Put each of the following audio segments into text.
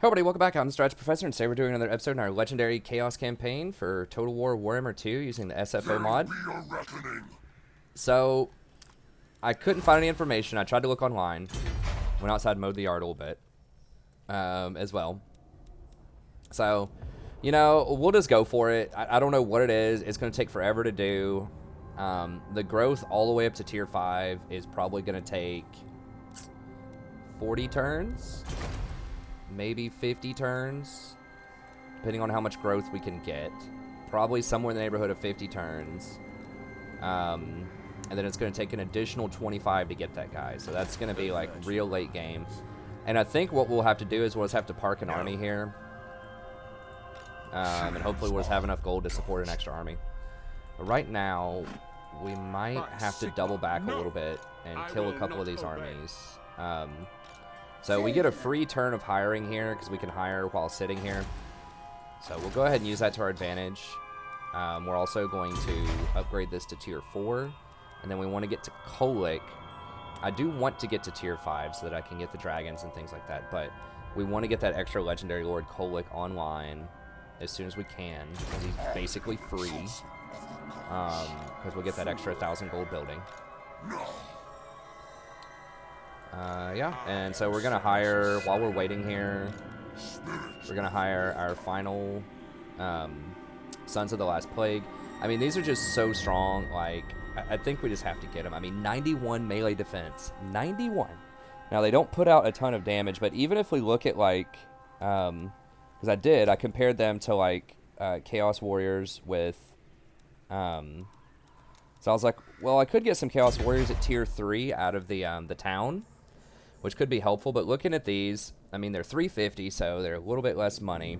Hey everybody, welcome back. I'm the Stretch Professor, and today we're doing another episode in our legendary Chaos campaign for Total War Warhammer 2 using the SFO mod. So, I couldn't find any information. I tried to look online. Went outside and mowed the yard a little bit as well. So, you know, we'll just go for it. I don't know what it is. It's going to take forever to do. The growth all the way up to tier 5 is probably going to take 40 turns. Maybe 50 turns, depending on how much growth we can get. Probably somewhere in the neighborhood of 50 turns. And then it's going to take an additional 25 to get that guy. So that's going to be like real late game. And I think what we'll have to do is we'll just have to park an army here. And hopefully we'll just have enough gold to support an extra army. But right now, we might have to double back a little bit and kill a couple of these armies. So we get a free turn of hiring here because we can hire while sitting here. So we'll go ahead and use that to our advantage. We're also going to upgrade this to tier 4. And then we want to get to Kolic. I do want to get to tier 5 so that I can get the dragons and things like that. But we want to get that extra legendary lord Kolic online as soon as we can. Because he's basically free. Because we'll get that extra 1,000 gold building. Yeah, and so we're going to hire, while we're waiting here, we're going to hire our final Sons of the Last Plague. I mean, these are just so strong, like, I think we just have to get them. I mean, 91 melee defense. 91. Now, they don't put out a ton of damage, but even if we look at, like, because I compared them to, like, Chaos Warriors with, so I was like, well, I could get some Chaos Warriors at tier 3 out of the town, which could be helpful. But looking at these, I mean, they're 350, so they're a little bit less money.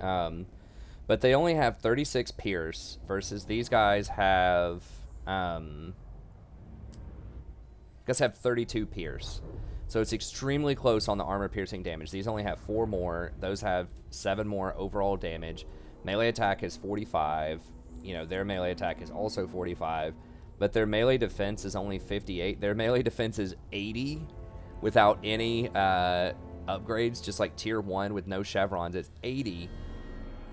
But they only have 36 pierce versus these guys have, have 32 pierce. So it's extremely close on the armor piercing damage. These only have 4 more. Those have 7 more overall damage. Melee attack is 45. You know, their melee attack is also 45. But their melee defense is only 58. Their melee defense is 80 without any upgrades, just like tier 1 with no chevrons. It's 80.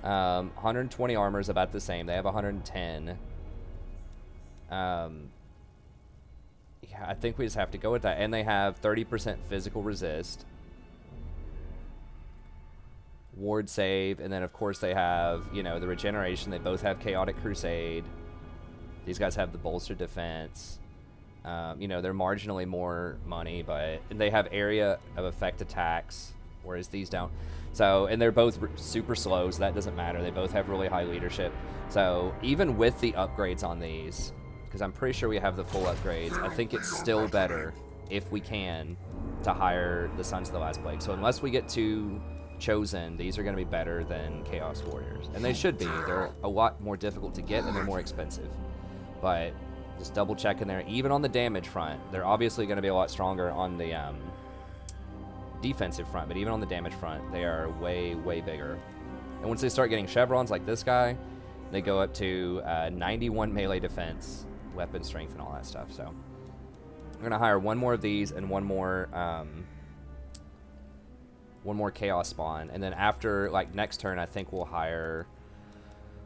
120 armor is about the same. They have 110. Yeah, I think we just have to go with that. And they have 30% physical resist. Ward save. And then, of course, they have, you know, the regeneration. They both have Chaotic Crusade. These guys have the bolstered defense. You know, they're marginally more money, but they have area of effect attacks, whereas these don't. So, and they're both super slow, so that doesn't matter. They both have really high leadership. So, even with the upgrades on these, because I'm pretty sure we have the full upgrades, I think it's still better, if we can, to hire the Sons of the Last Plague. So, unless we get to Chosen, these are going to be better than Chaos Warriors. And they should be. They're a lot more difficult to get, and they're more expensive. But just double checking there. Even on the damage front, they're obviously going to be a lot stronger on the defensive front. But even on the damage front, they are way, way bigger. And once they start getting chevrons like this guy, they go up to 91 melee defense, weapon strength, and all that stuff. So we're going to hire one more of these and one more chaos spawn. And then after, like, next turn, I think we'll hire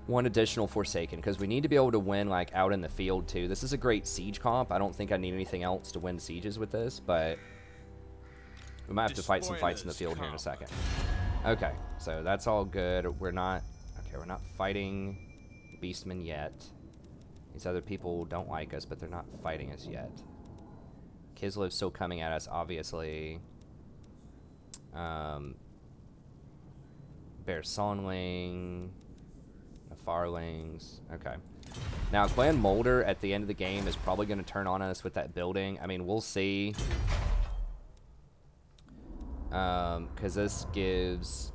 one additional Forsaken, because we need to be able to win, like, out in the field, too. This is a great siege comp. I don't think I need anything else to win sieges with this, but we might have to fight some fights in the field here in a second. Okay, so that's all good. We're not fighting Beastmen yet. These other people don't like us, but they're not fighting us yet. Kislev's still coming at us, obviously. Bear Sonling, Farlings. Okay. Now, Clan Molder at the end of the game is probably going to turn on us with that building. I mean, we'll see. Because this gives...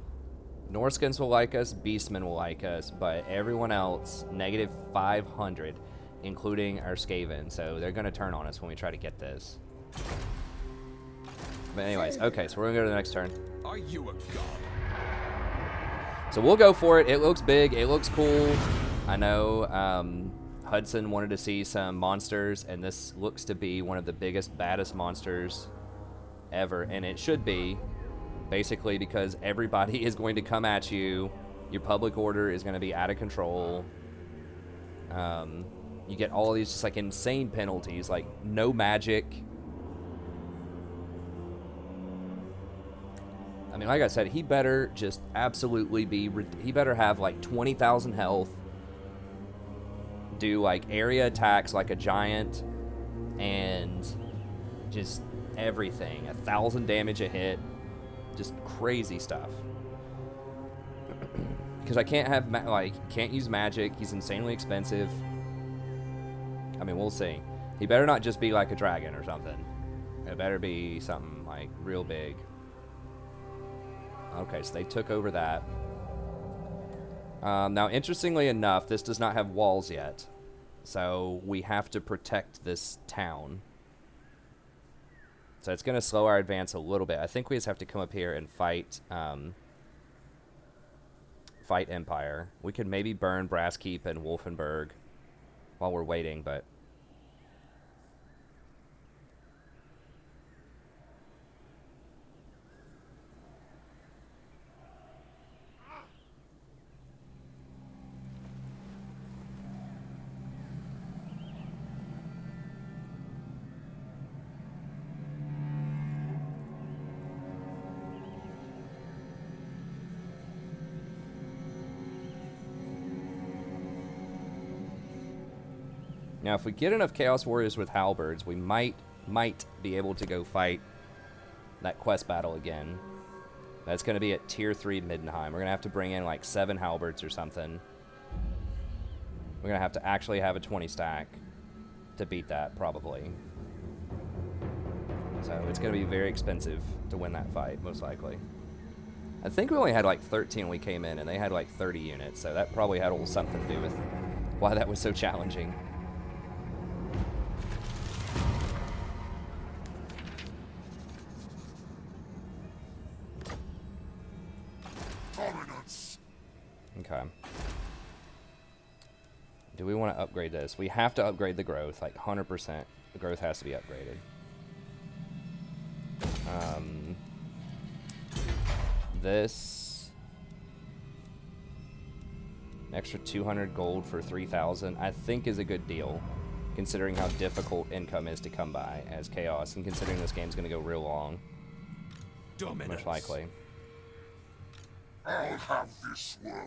Norskins will like us, Beastmen will like us, but everyone else, negative 500, including our Skaven. So they're going to turn on us when we try to get this. But anyways, okay, so we're going to go to the next turn. Are you a god? So we'll go for it. It looks big. It looks cool. I know Hudson wanted to see some monsters, and this looks to be one of the biggest, baddest monsters ever, and it should be. Basically because everybody is going to come at you. Your public order is going to be out of control. You get all these just like insane penalties, like no magic. I mean, like I said, he better just absolutely be, he better have like 20,000 health, do like area attacks like a giant, and just everything. 1,000 damage a hit, just crazy stuff. Because I can't have, can't use magic. He's insanely expensive. I mean, we'll see. He better not just be like a dragon or something. It better be something like real big. Okay, so they took over that. Now, interestingly enough, this does not have walls yet. So we have to protect this town. So it's going to slow our advance a little bit. I think we just have to come up here and fight fight Empire. We could maybe burn Brasskeep and Wolfenburg while we're waiting, but... Now, if we get enough Chaos Warriors with halberds, we might be able to go fight that quest battle again. That's going to be at Tier 3 Middenheim. We're going to have to bring in like 7 halberds or something. We're going to have to actually have a 20 stack to beat that, probably. So it's going to be very expensive to win that fight, most likely. I think we only had like 13 when we came in, and they had like 30 units, so that probably had a little something to do with why that was so challenging. Okay. Do we want to upgrade this? We have to upgrade the growth, like 100%. The growth has to be upgraded. This an extra 200 gold for 3,000, I think is a good deal, considering how difficult income is to come by as Chaos, and considering this game's going to go real long. Dominance. Most likely. I'll have this world.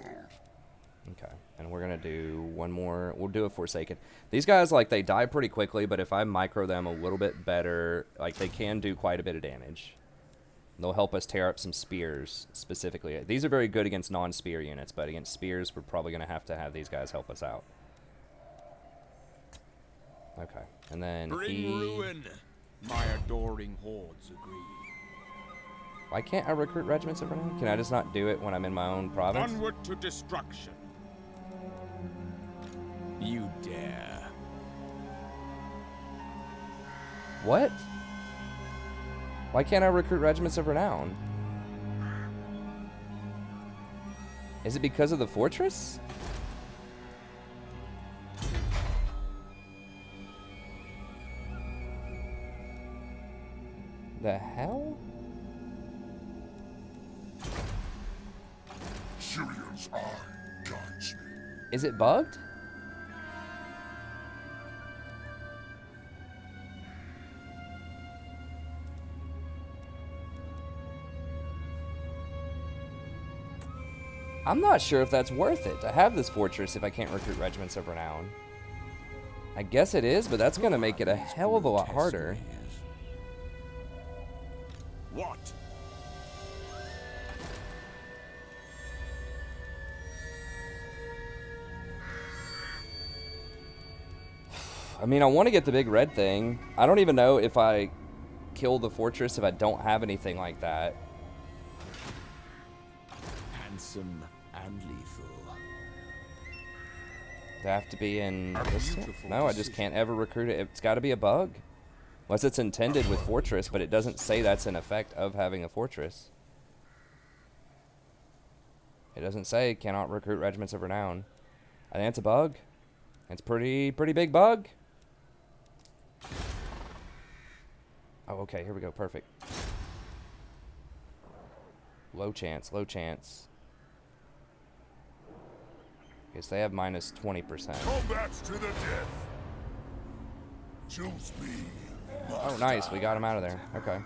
Okay, and we're gonna do one more. We'll do a Forsaken. These guys, like, they die pretty quickly, but if I micro them a little bit better, like, they can do quite a bit of damage. They'll help us tear up some spears, specifically. These are very good against non-spear units, but against spears, we're probably gonna have to have these guys help us out. Okay, and then Bring ruin. My adoring hordes agree. Why can't I recruit regiments over now? Can I just not do it when I'm in my own province? Onward to destruction. You dare. What? Why can't I recruit regiments of renown? Is it because of the fortress? The hell? Sirion's eye guides me. Is it bugged? I'm not sure if that's worth it to have this fortress if I can't recruit regiments of renown. I guess it is, but that's going to make it a hell of a lot harder. What? I mean, I want to get the big red thing. I don't even know if I kill the fortress if I don't have anything like that. Handsome and lethal. Do I have to be in this? No, I just can't ever recruit it. It's got to be a bug. Unless it's intended with fortress, but it doesn't say that's an effect of having a fortress. It doesn't say cannot recruit regiments of renown. I think it's a bug. It's pretty big bug. Oh, okay, here we go, perfect. Low chance, low chance. Guess they have minus 20%. Combat's to the death. Choose me. Oh, nice. We got him out of there. Okay.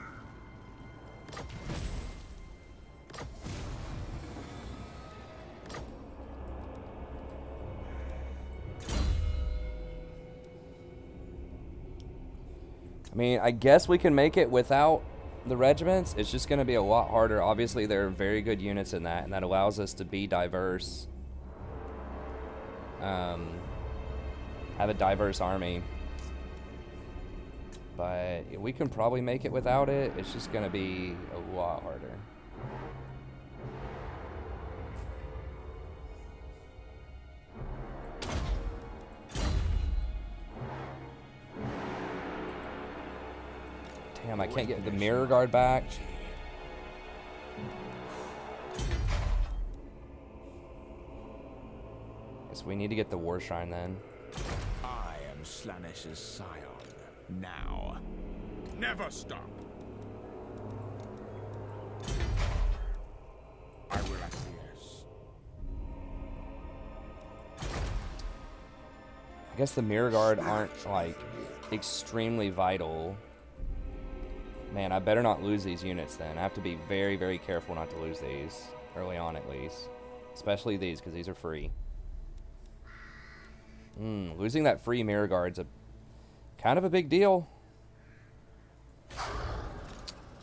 I mean, I guess we can make it without the regiments. It's just going to be a lot harder. Obviously, there are very good units in that, and that allows us to be diverse. Have a diverse army. But we can probably make it without it. It's just going to be a lot harder. Damn, I can't get the mirror guard back. Guess we need to get the war shrine then. I am Slanesh's scion. Now. Never stop. I will acquiesce. I guess the mirror guard aren't, like, extremely vital. Man, I better not lose these units then. I have to be very, very careful not to lose these. Early on, at least. Especially these, because these are free. Losing that free mirror guard's a kind of a big deal.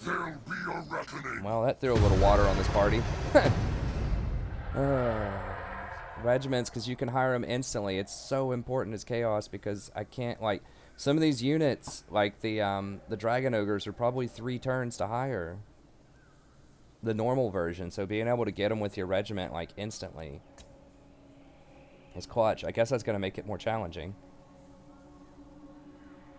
There'll be a reckoning. Well, that threw a little water on this party. Regiments, because you can hire them instantly. It's so important as chaos because I can't, like, some of these units, like the Dragon Ogres, are probably 3 turns to hire. The normal version, so being able to get them with your regiment, like, instantly is clutch. I guess that's going to make it more challenging.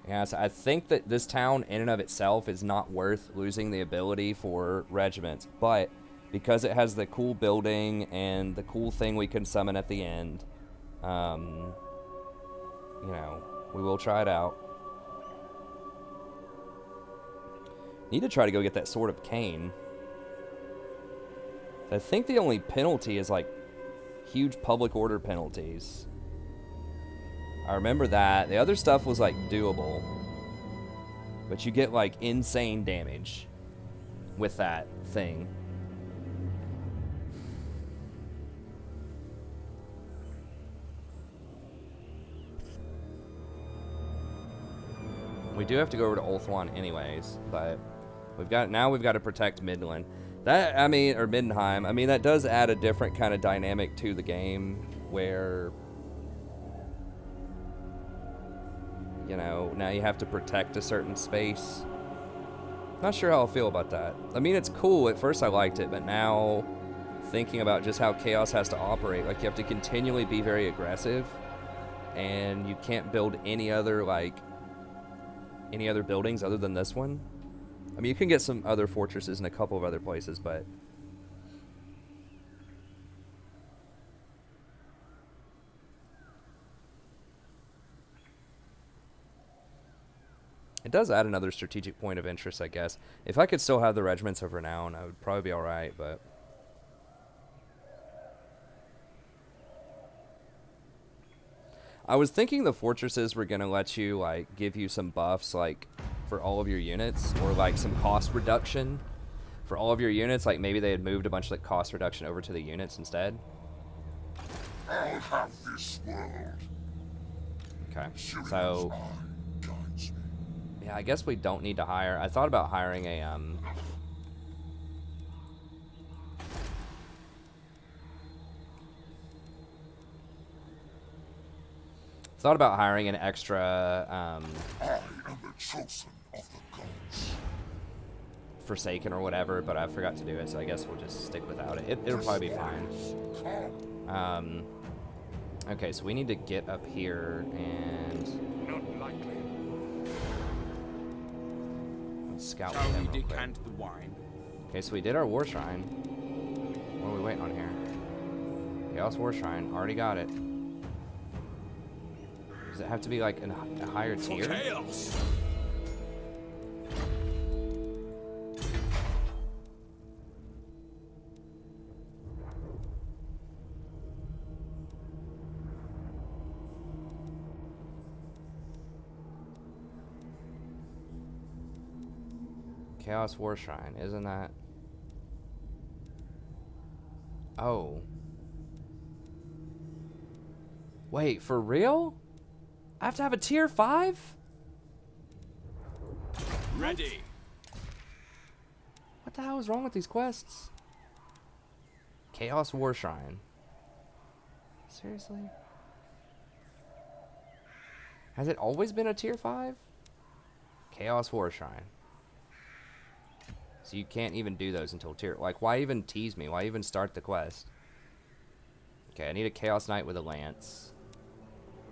Yeah, so I think that this town in and of itself is not worth losing the ability for regiments, but because it has the cool building and the cool thing we can summon at the end, you know, we will try it out. Need to try to go get that Sword of Cain. I think the only penalty is, like, huge public order penalties. I remember that. The other stuff was, like, doable. But you get, like, insane damage with that thing. We do have to go over to Ulthuan anyways, but we've got to protect Midland. That, I mean, or Middenheim. I mean, that does add a different kind of dynamic to the game where, you know, now you have to protect a certain space. Not sure how I'll feel about that. I mean, it's cool. At first I liked it, but now thinking about just how Chaos has to operate, like, you have to continually be very aggressive, and you can't build any other, like, any other buildings other than this one. I mean, you can get some other fortresses in a couple of other places, but it does add another strategic point of interest, I guess. If I could still have the regiments of renown, I would probably be alright, but I was thinking the fortresses were going to let you, like, give you some buffs, like, for all of your units, or, like, some cost reduction for all of your units. Like, maybe they had moved a bunch of, like, cost reduction over to the units instead. I'll have this world. Okay, so yeah, I guess we don't need to hire. I thought about hiring a an extra I am the chosen of the gods. Forsaken or whatever, but I forgot to do it, so I guess we'll just stick without it. It'll probably be fine. Okay, so we need to get up here and Not likely. let's scout Shall with we them real quick. decant the wine? Okay, so we did our war shrine. What are we waiting on here? Chaos War Shrine. Already got it. Does it have to be like a higher tier? Chaos! Chaos War Shrine, isn't that? Oh. Wait, for real? I have to have a tier 5? Ready. What the hell is wrong with these quests? Chaos War Shrine. Seriously? Has it always been a tier 5? Chaos War Shrine. So you can't even do those until tier... Like, why even tease me? Why even start the quest? Okay, I need a Chaos Knight with a lance.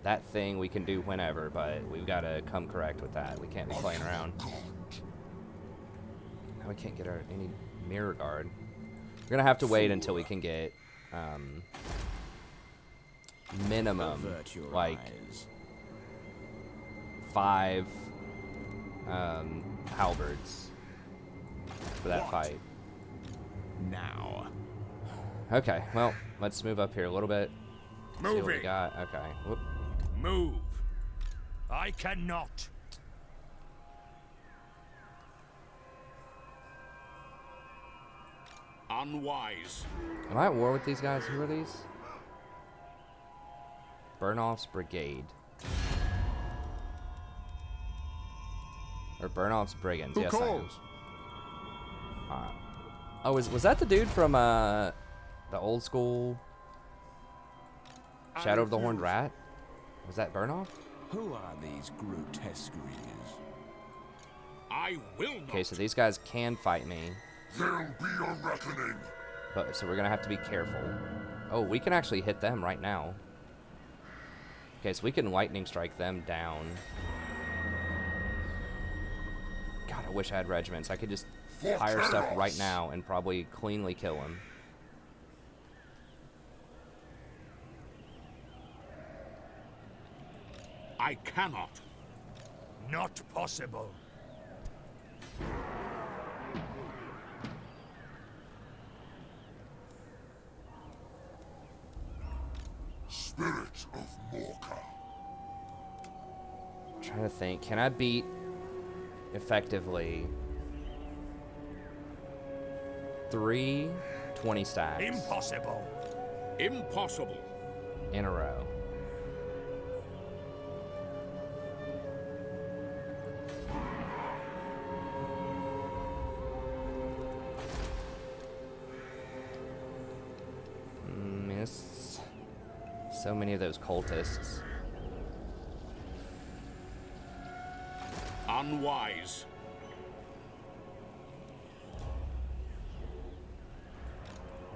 That thing we can do whenever, but we've got to come correct with that. We can't be playing around. Now we can't get any mirror guard. We're going to have to wait until we can get minimum, like, 5 halberds for that fight. Now. Okay, well, let's move up here a little bit. See what we Moving. got. Okay. Whoop. Move. I cannot. Unwise. Am I at war with these guys? Who are these? Burnoff's Brigade. Or Burnoff's Brigands. Yes, I am. Oh, was that the dude from the old school Shadow of the Horned Rat? Was that Burnoff? Who are these grotesqueries? I will not. Okay, so these guys can fight me. There'll be a reckoning. But so we're gonna have to be careful. Oh, we can actually hit them right now. Okay, so we can lightning strike them down. God, I wish I had regiments. I could just hire stuff right now and probably cleanly kill them. I cannot. Not possible. Spirit of Morka. I'm trying to think. Can I beat effectively 3 20 stacks Impossible. Impossible. in a row? Miss. So many of those cultists. Unwise.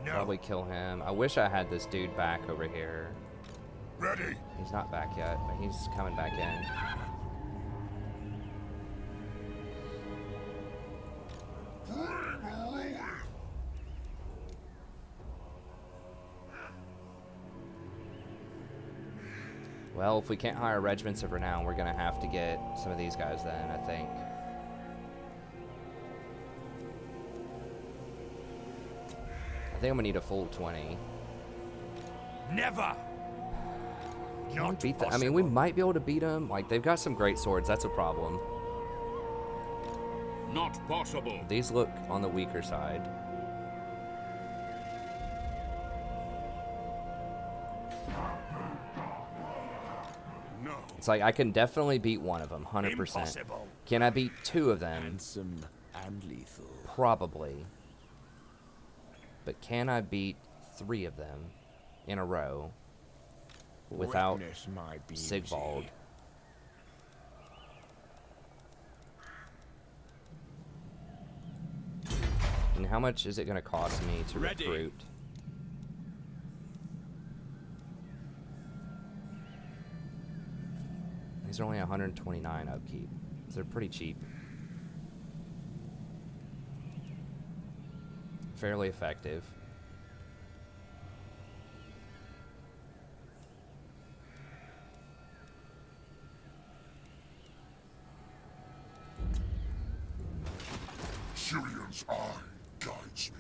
No. Probably kill him. I wish I had this dude back over here. Ready. He's not back yet, but he's coming back in. Well, if we can't hire regiments of renown, we're gonna have to get some of these guys then, I think. I think I'm gonna need a full 20. Never. Can we beat them? I mean, we might be able to beat them. Like, they've got some great swords. That's a problem. Not possible. These look on the weaker side. No. It's like, I can definitely beat one of them, 100%. Impossible. Can I beat 2 of them? Handsome and lethal. Probably. But can I beat 3 of them in a row without Witness my beauty. Sigvald? And how much is it going to cost me to Ready. recruit? These are only 129 upkeep. So they're pretty cheap. Fairly effective. Sirion's eye guides me.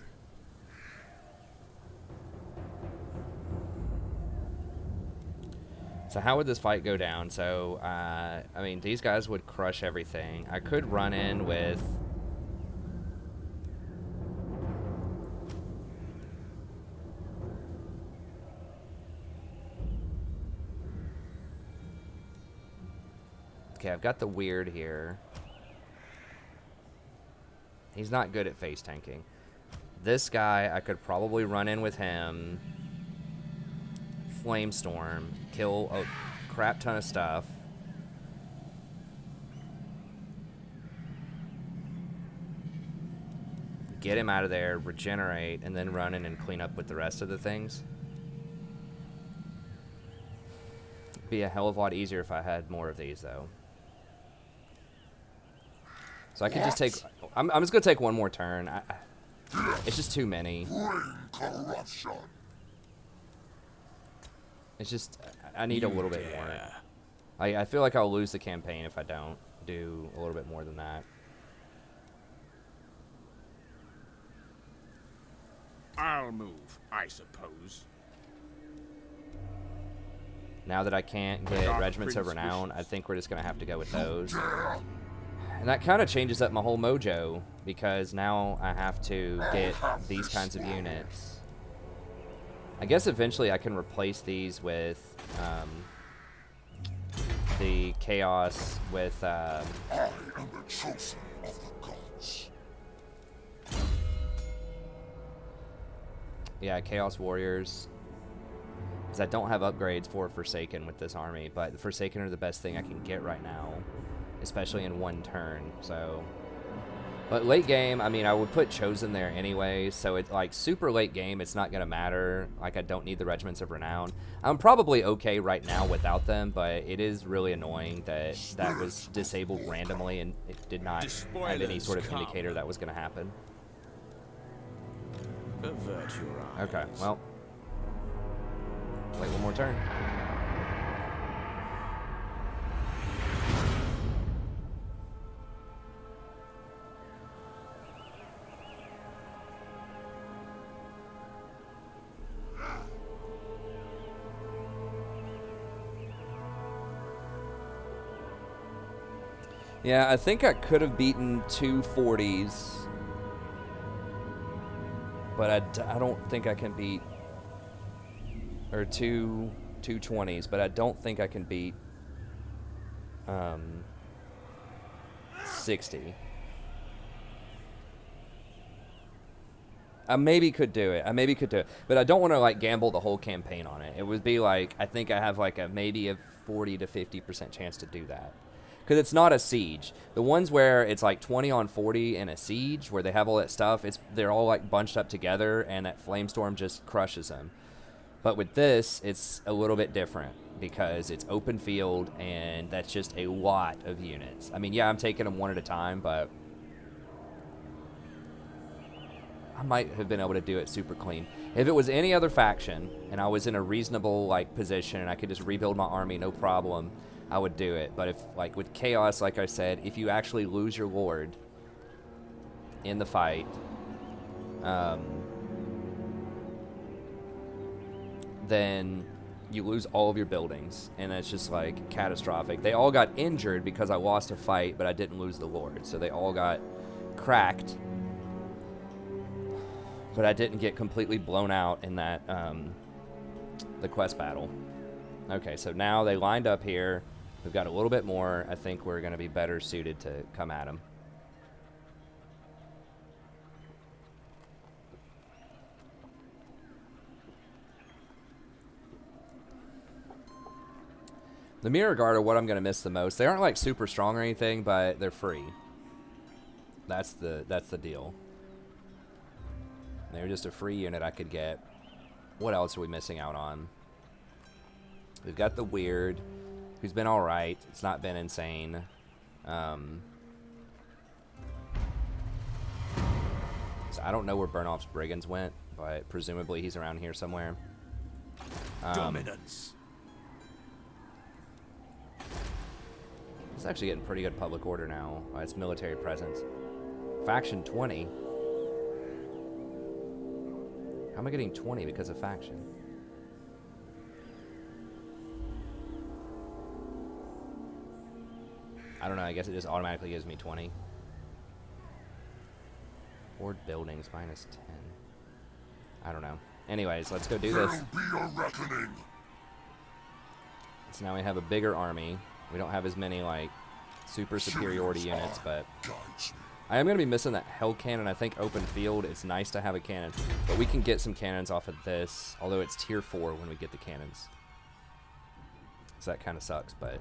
So how would this fight go down? So, I mean, these guys would crush everything. I could run in with Okay, I've got the weird here. He's not good at face tanking. This guy, I could probably run in with him. Flamestorm. Kill a crap ton of stuff. Get him out of there, regenerate, and then run in and clean up with the rest of the things. It'd be a hell of a lot easier if I had more of these, though. So I could just take... I'm just going to take one more turn. It's just too many. Corruption. It's just... I need a little bit more. I feel like I'll lose the campaign if I don't do a little bit more than that. I'll move, I suppose. Now that I can't get Regiments of Renown, I think we're just going to have to go with those. And that kind of changes up my whole mojo, because now I have to get these kinds of units. I guess eventually I can replace these with the Chaos with... I am the chosen of the gods. Yeah, Chaos Warriors. Because I don't have upgrades for Forsaken with this army, but the Forsaken are the best thing I can get right now, especially in one turn. So, but late game, I mean, I would put Chosen there anyway. So it's like super late game, it's not gonna matter. Like I don't need the Regiments of Renown. I'm probably okay right now without them, but it is really annoying that that was disabled randomly and it did not have any sort of indicator that was gonna happen. Avert your eyes. Okay, well, wait one more turn. Yeah, I think I could have beaten 240s. But I don't think I can beat, or 220s, but I don't think I can beat 60. I maybe could do it. But I don't want to like gamble the whole campaign on it. It would be like, I think I have like maybe a 40 to 50% chance to do that. Because it's not a siege. The ones where it's like 20 on 40 in a siege, where they have all that stuff, they're all like bunched up together, and that Flamestorm just crushes them. But with this, it's a little bit different, because it's open field, and that's just a lot of units. I mean, yeah, I'm taking them one at a time, but I might have been able to do it super clean. If it was any other faction, and I was in a reasonable like position, and I could just rebuild my army, no problem, I would do it. But if, like with Chaos, like I said, if you actually lose your Lord in the fight, then you lose all of your buildings, and that's just like catastrophic. They all got injured because I lost a fight, but I didn't lose the Lord, so they all got cracked, but I didn't get completely blown out in that the quest battle. Okay, so now they lined up here. We've got a little bit more. I think we're going to be better suited to come at them. The Mirror Guard are what I'm going to miss the most. They aren't like super strong or anything, but they're free. That's the deal. They're just a free unit I could get. What else are we missing out on? We've got the Weird, who's been alright. It's not been insane. So I don't know where Burnoff's Brigands went, but presumably he's around here somewhere. Dominance. It's actually getting pretty good public order now. It's military presence. Faction 20. How am I getting 20 because of faction? I don't know, I guess it just automatically gives me 20. Horde buildings, minus 10. I don't know. Anyways, let's go do this. There'll be a reckoning. So now we have a bigger army. We don't have as many, like, super superiority units, but guides me. I am going to be missing that hell cannon. I think open field, it's nice to have a cannon, but we can get some cannons off of this, although it's tier 4 when we get the cannons. So that kind of sucks, but...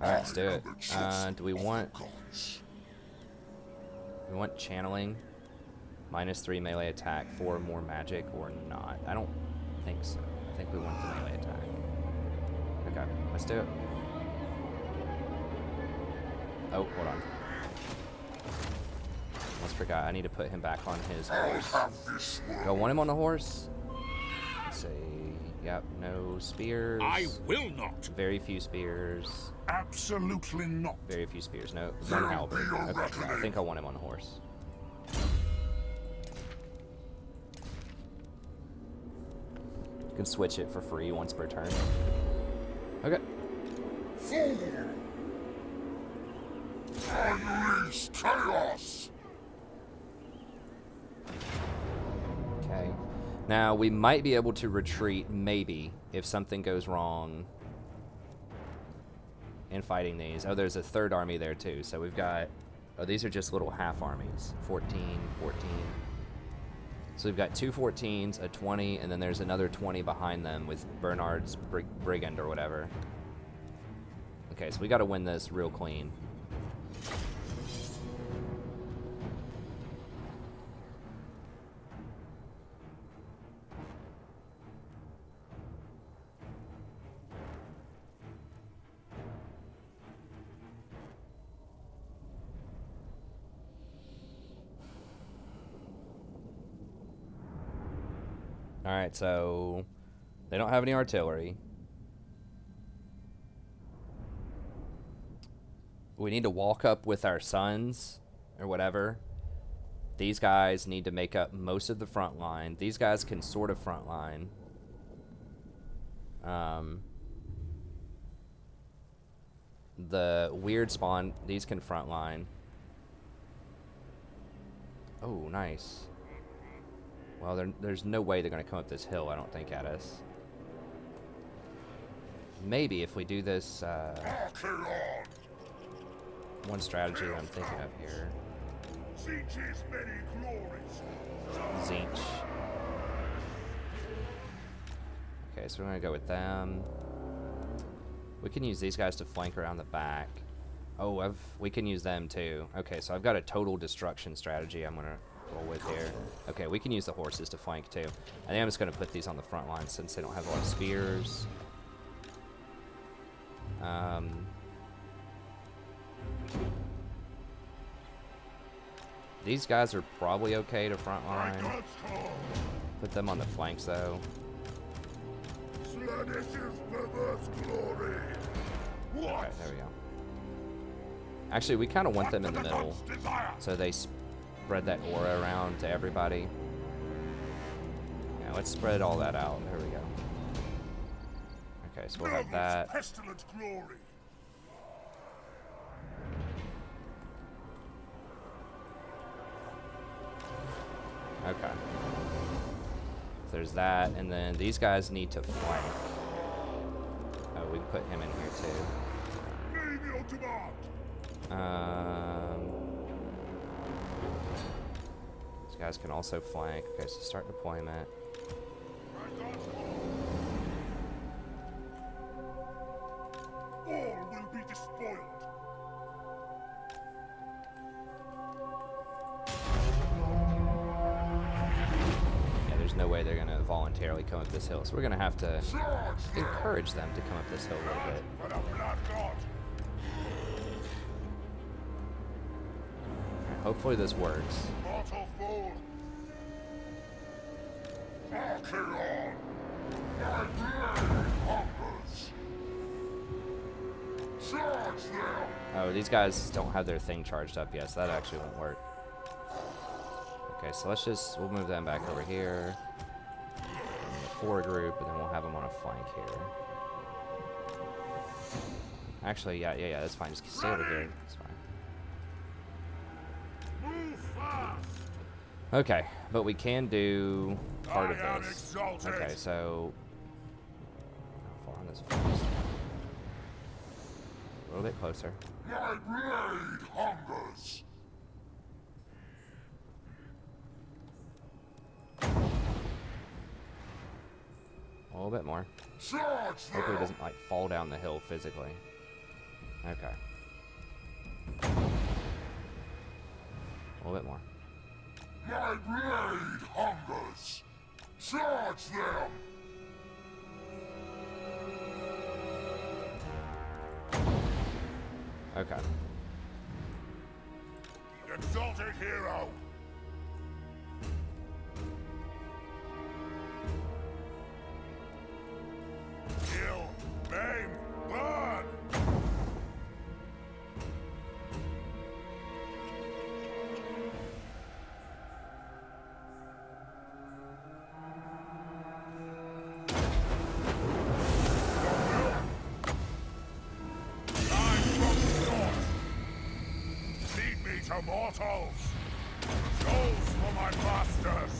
Alright, let's do it. Do we want channeling? -3 melee attack, 4 more magic, or not? I don't think so. I think we want the melee attack. Okay, let's do it. Oh, hold on. Almost forgot. I need to put him back on his horse. Do I want him on the horse? Let's see. Yep, no spears. I will not. Very few spears. Absolutely not. Very few spears. No, one halberd. Okay, I think I want him on the horse. You can switch it for free once per turn. Okay. Unleash chaos. Okay. Now, we might be able to retreat, maybe, if something goes wrong in fighting these. Oh, there's a third army there, too. So we've got... Oh, these are just little half armies. 14, 14. So we've got 2 14s, a 20, and then there's another 20 behind them with Bernard's Brigand or whatever. Okay, so we got to win this real clean. Alright, so they don't have any artillery. We need to walk up with our sons or whatever. These guys need to make up most of the front line. These guys can sort of front line. The weird spawn, these can front line. Oh, nice. Well, there's no way they're going to come up this hill, I don't think, at us. Maybe if we do this, Archaon. one strategy that I'm thinking of here. Sieg's many glories. Zinch. Okay, so we're going to go with them. We can use these guys to flank around the back. Oh, we can use them too. Okay, so I've got a total destruction strategy I'm going to roll with here. Okay, we can use the horses to flank too. I think I'm just going to put these on the front line since they don't have a lot of spears. These guys are probably okay to front line. Put them on the flanks though. Okay, there we go. Actually, we kind of want them in the middle, so they spread that aura around to everybody. Yeah, let's spread all that out. There we go. Okay, so we'll have that. Okay. So there's that, and then these guys need to flank. Oh, we can put him in here too. These guys can also flank. Okay, so start deployment. All will be despoiled. Yeah, there's no way they're gonna voluntarily come up this hill, so we're gonna have to encourage them to come up this hill a little bit. For the blood god. Hopefully this works. Mortal fool. Archaon. My blood hungers. Charge them. Oh, these guys don't have their thing charged up yet, so that actually won't work. Okay, so we'll move them back over here. Forward group, and then we'll have them on a flank here. Actually, yeah, that's fine. Just stay over here. It's fine. Okay, but we can do part of this. Okay, so how far on was fast. A little bit closer. My blade hungers. A little bit more. Charge Hopefully it them. doesn't like fall down the hill physically. Okay. A little bit more. My blade hungers. Charge them. Okay. Exalted hero. Kill, maim, burn. Lead me to mortals. Souls for my masters.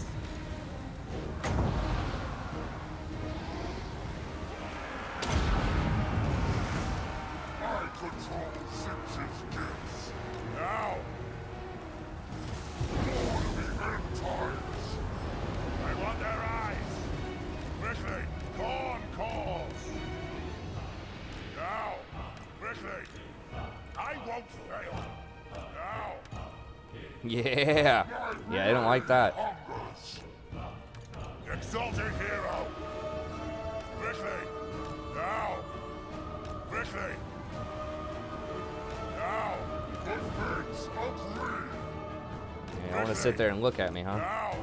I control Sims's gifts. Now. More the end times. I want their eyes. Quickly, Dawn calls. Now. Quickly. I won't fail. Now. Yeah. Yeah, they don't like that. Hungers. Exalted hero. Quickly. Now. Quickly. Now. The fates agree. You don't want to sit there and look at me, huh? Now.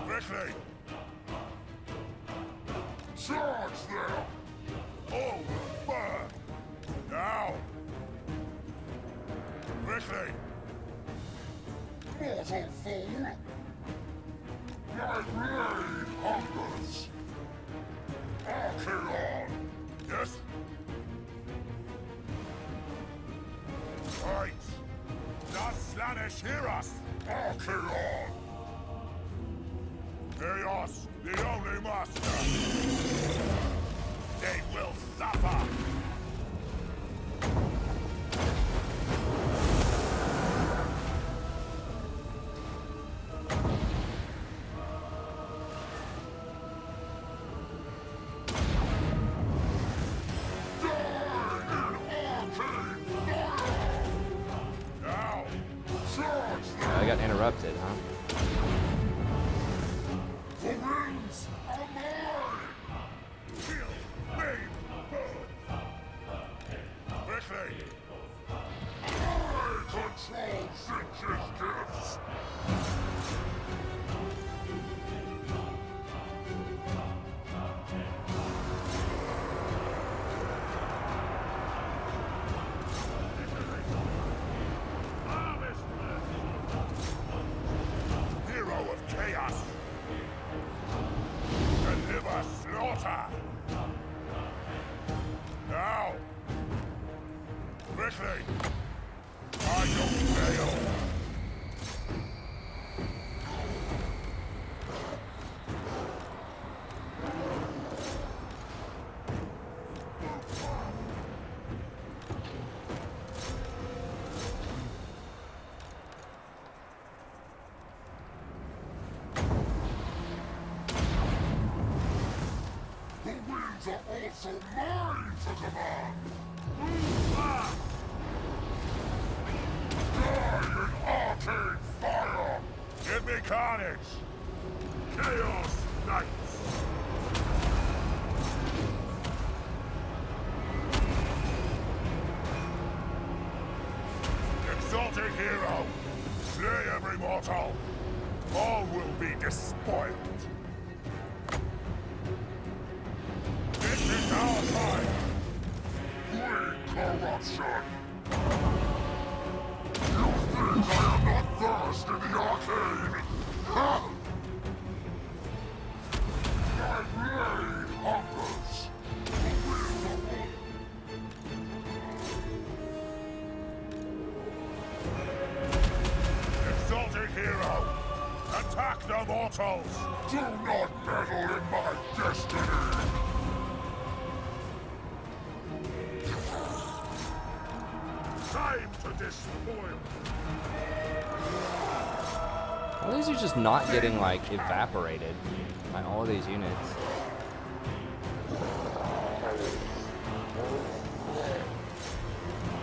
Quickly. Charge them. All will burn. Now. Quickly. Mortal fool. My blade hungers. Archaon. Yes. Fight. Does Slanish hear us? Archaon. Chaos, the only master. They will suffer. I got interrupted, huh? The winds are mine! Kill, maim, burn! Quickly! I control Sinch's gifts! Hero of chaos! Deliver slaughter! Now! Quickly! I don't fail! The winds are also mine to command! Die in arcane fire! Give me carnage! Chaos Knights! Exalted hero! Slay every mortal! All will be despoiled! This is our time! Great corruption! You think I am not versed in the arcane? Ha! My blade hungers! The winds of Exalted hero! Attack the mortals! Do not meddle in my destiny! Time to despoil! Well, these are just not getting, like, evaporated by all of these units.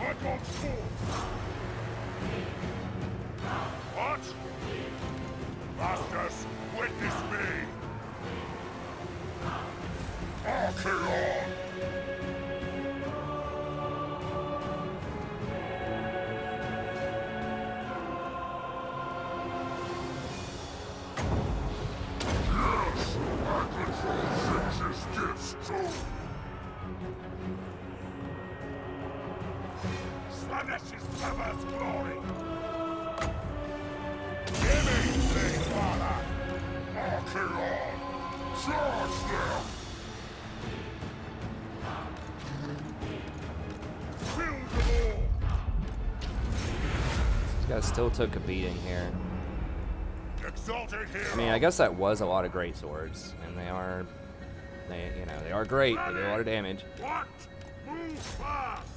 I got four! What? Masters, witness me! Archaon! Yes, I control Zeus's gifts too! Slanesh's lover's glory! Gimme, Blade Father! Archaon! Charge them! Fill them all! These guys still took a beating here. Exalted hero! I mean, I guess that was a lot of great swords, and they are great. They do a lot of damage. What? Move fast!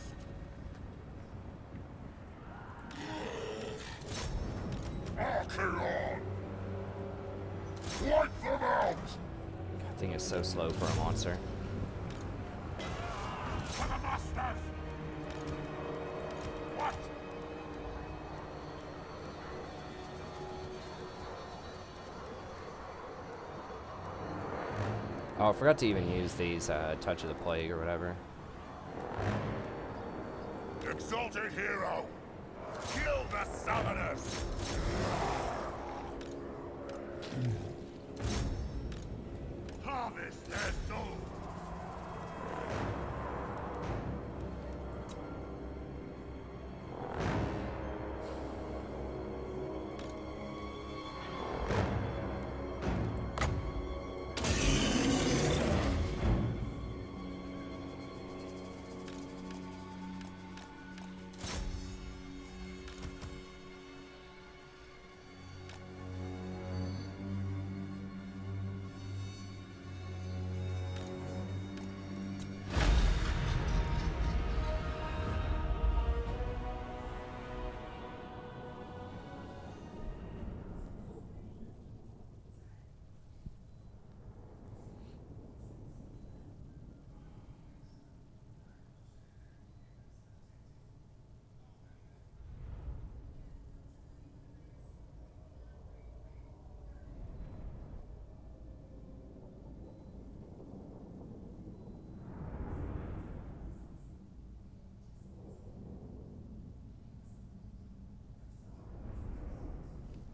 Archaon! Wipe them out! That thing is so slow for a monster. For the masters! What? Oh, I forgot to even use these Touch of the Plague or whatever. Exalted hero! Kill the summoners! Harvest their souls!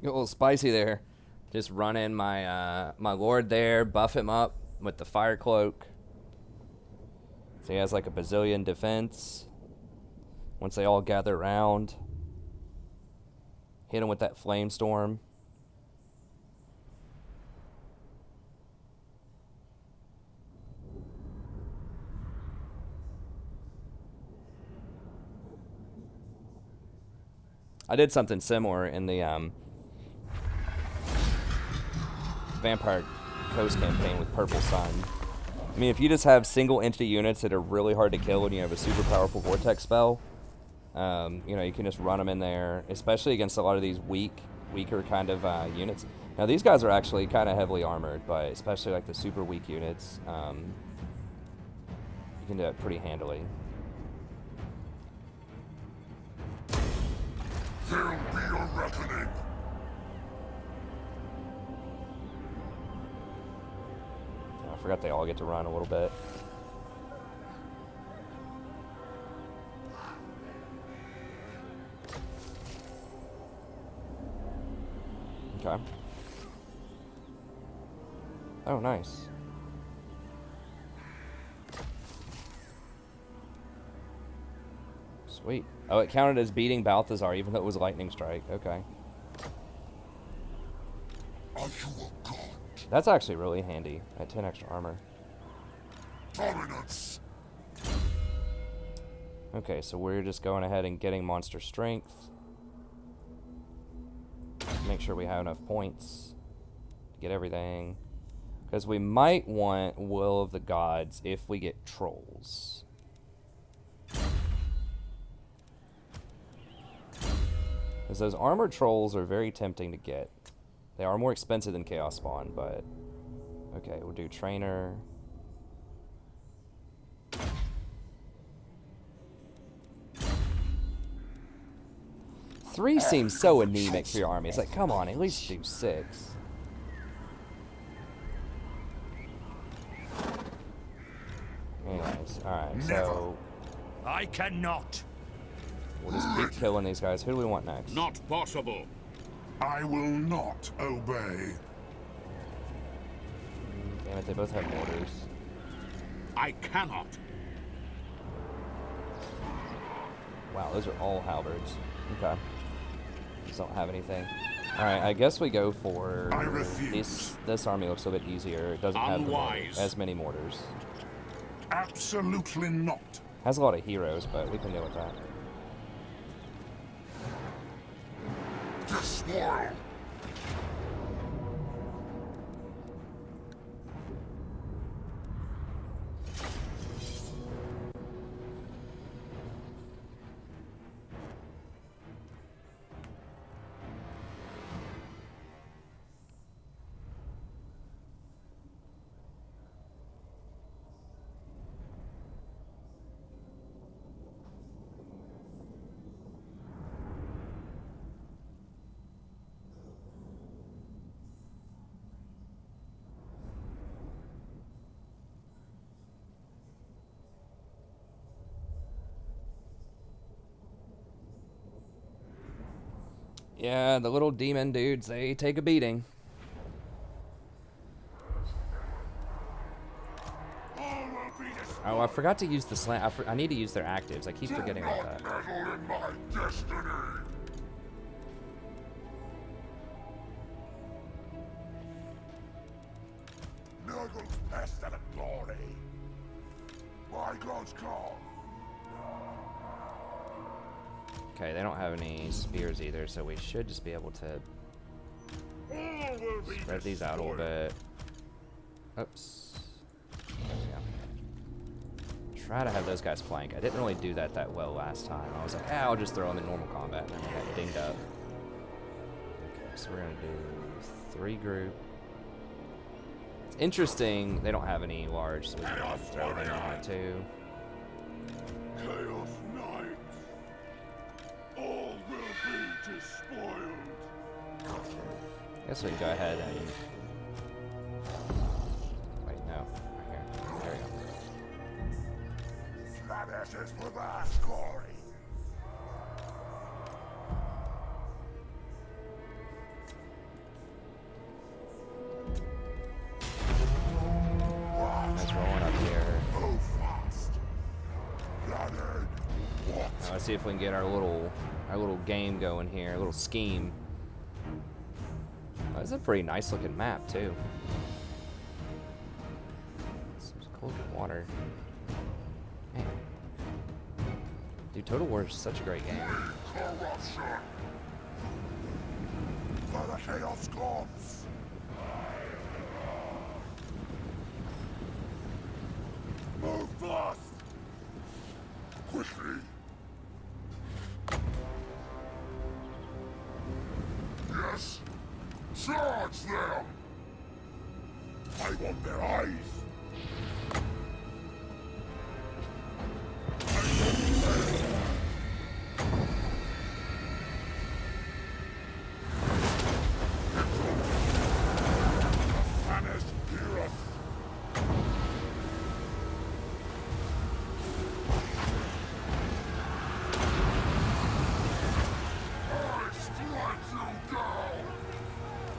Get a little spicy there. Just run in my my lord there, buff him up with the fire cloak. So he has like a bazillion defense. Once they all gather around, hit him with that flame storm. I did something similar in the Vampire Coast campaign with Purple Sun. I mean, if you just have single entity units that are really hard to kill and you have a super powerful vortex spell, you know, you can just run them in there, especially against a lot of these weaker kind of units. Now, these guys are actually kind of heavily armored, but especially like the super weak units, you can do it pretty handily. There'll be a reckoning! I forgot they all get to run a little bit. Okay. Oh, nice. Sweet. Oh, it counted as beating Balthazar, even though it was a lightning strike. Okay. Are you a god? That's actually really handy. At 10 extra armor. Dominance! Okay, so we're just going ahead and getting monster strength. Make sure we have enough points. Get everything. Because we might want Will of the Gods if we get trolls. Because those armored trolls are very tempting to get. They are more expensive than Chaos Spawn, but... Okay, we'll do Trainer. Three seems so anemic for your army. It's like, come on, at least do 6. Anyways, alright, so... I cannot. We'll just keep killing these guys. Who do we want next? Not possible. I will not obey. Damn it, they both have mortars. I cannot. Wow, those are all halberds. Okay. Just don't have anything. Alright, I guess we go for... I refuse. This army looks a bit easier. It doesn't have as many mortars. Absolutely not. Has a lot of heroes, but we can deal with that. Destroy. Yeah, the little demon dudes, they take a beating. Oh, I forgot to use the slam. I need to use their actives. I keep forgetting about that. Meddle in my destiny. Nurgle's pest and a glory. Bygones come. Okay, they don't have any spears either, so we should just be able to spread these out a little bit. Oops. There we go. Try to have those guys flank. I didn't really do that well last time. I was like, I'll just throw them in normal combat, and then we got dinged up. Okay, so we're gonna do 3 group. It's interesting, they don't have any large, so we can throw them on it too. Chaos Knight. All will be despoiled. I guess we can go ahead and... Wait, no. Right here. There we go. Flat ashes for the glory. Let's rolling up here. Move fast. Blooded. What? Now let's see if we can get our little game going here, a little scheme. Oh, this is a pretty nice looking map too. Some cool water. Man. Dude, Total War is such a great game. Corruption. For the Chaos Gods. Move fast. Quickly. Yes. Charge them. I want their eyes.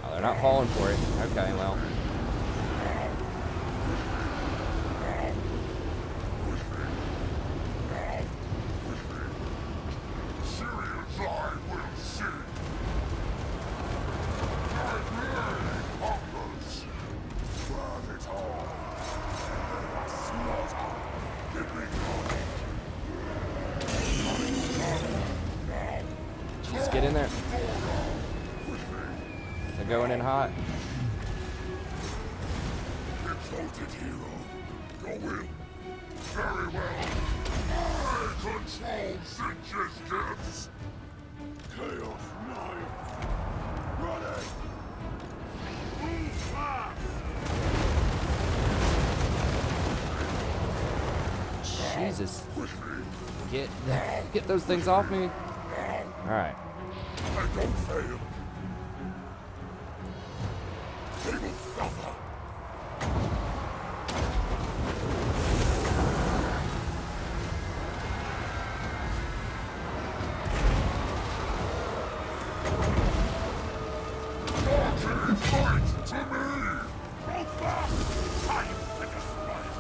They're not falling for it. Okay, well. Just get in there. They're going in hot. Exalted hero. Your will. Very well. I control Sinch's gifts. Chaos Knight. Ready. Move back. Jesus. Get those things off me. Alright. I don't fail. They will suffer. Fight to me! Hold fast! Time to destroy it!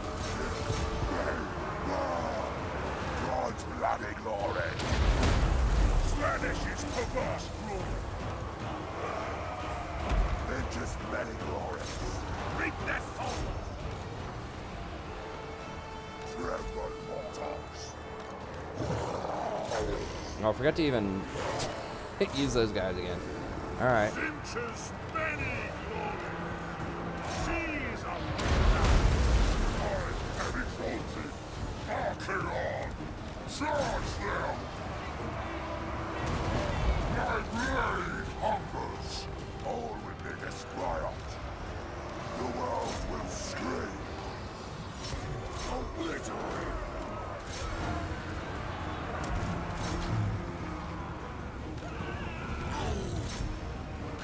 God's bloody glory! Slanish is perverse rule! Vengeance many glories! Reap their souls! Tremble, mortals! Oh, I forgot to even use those guys again. Alright. Sinch's many glories! Seize up! I am exalted! Archaon! Charge them! My blade hungers! All will be destroyed! The world will scream! Obliterate!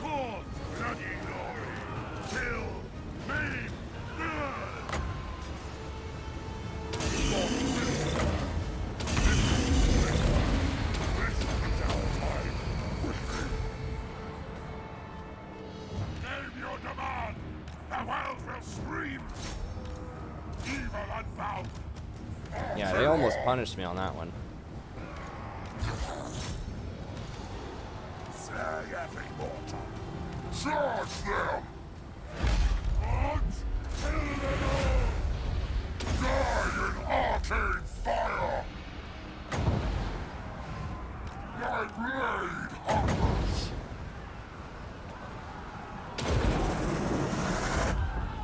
Cause bloody glory! Kill! Maim! Burn! This is our time! With me! Name your demand! The world will scream! Evil unbound! Yeah, they almost punished me on that one. Slay every mortal! Charge them! And kill them all! Die in arcane fire! My blade hungers!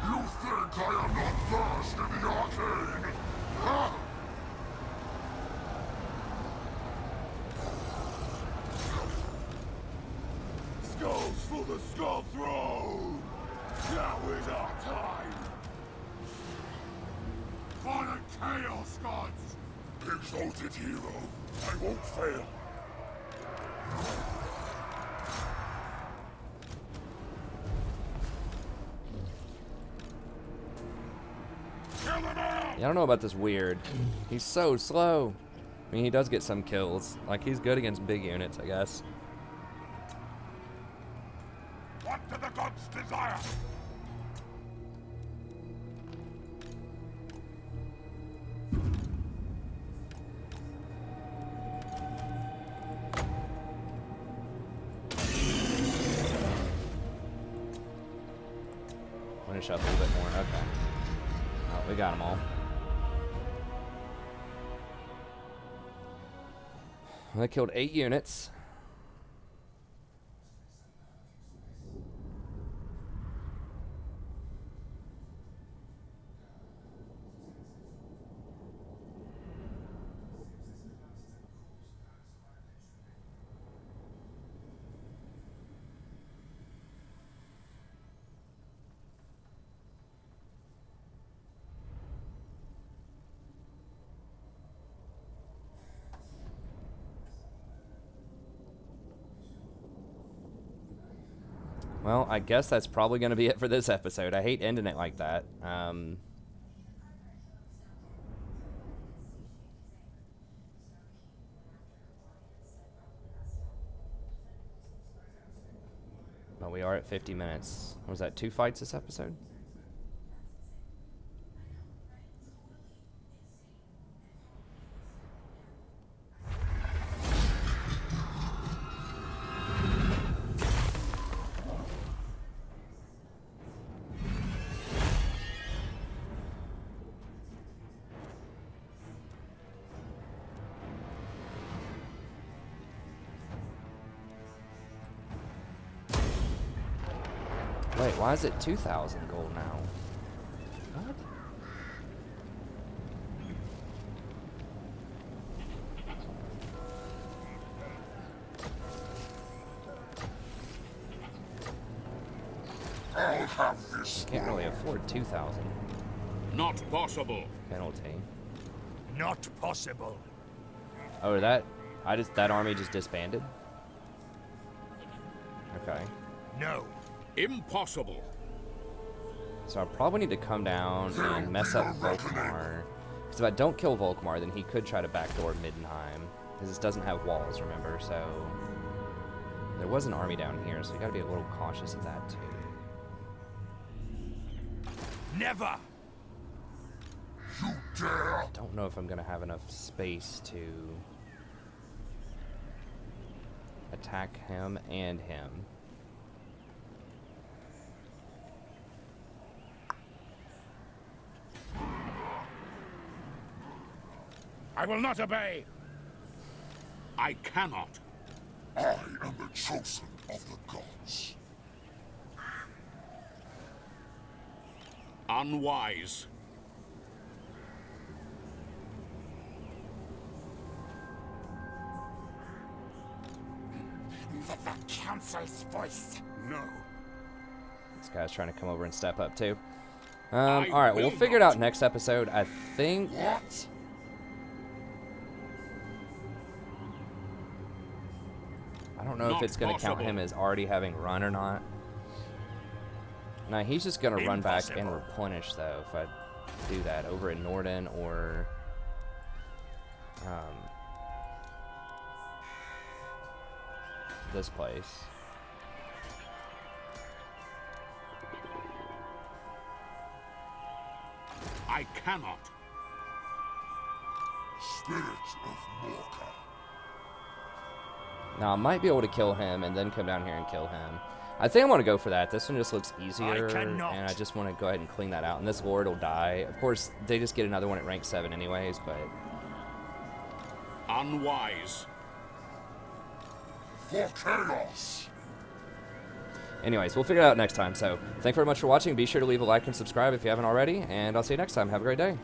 You think I am not versed in the arcane? Huh? Skulls for the skull throne! Now is our time! For the Chaos Gods! Exalted hero, I won't fail! Kill them all! Yeah, I don't know about this weird. He's so slow. I mean, he does get some kills. Like, he's good against big units, I guess. What do the gods desire? Finish up a little bit more. Okay. Oh, we got them all. Well, they killed 8 units. Well, I guess that's probably going to be it for this episode. I hate ending it like that. But we are at 50 minutes. What was that, 2 fights this episode? Wait, why is it 2,000 gold now? have this Can't really afford 2,000 Not possible. penalty. Not possible. Oh, that army just disbanded? Okay. No. Impossible. So I probably need to come down and mess up Volkmar. Because if I don't kill Volkmar, then he could try to backdoor Middenheim. Because this doesn't have walls, remember? So there was an army down here, so we gotta be a little cautious of that too. Never. You dare! Don't know if I'm gonna have enough space to attack him and him. I will not obey. I cannot. I am the chosen of the gods. Unwise. The council's voice. No. This guy's trying to come over and step up too. I Alright, we'll will figure it not. out next episode. I think. What? I don't know if Not it's going to count possible. him as already having run or not. No, he's just going to run back and Impossible. replenish, though, if I do that over in Norden or this place. I cannot. Spirit of Morka. Now, I might be able to kill him and then come down here and kill him. I think I want to go for that. This one just looks easier, cannot. and I just want to go ahead and clean that out. And this lord will die. Of course, they just get another one at rank 7 anyways, but Unwise. For chaos. anyways, we'll figure it out next time. So, thank you very much for watching. Be sure to leave a like and subscribe if you haven't already, and I'll see you next time. Have a great day.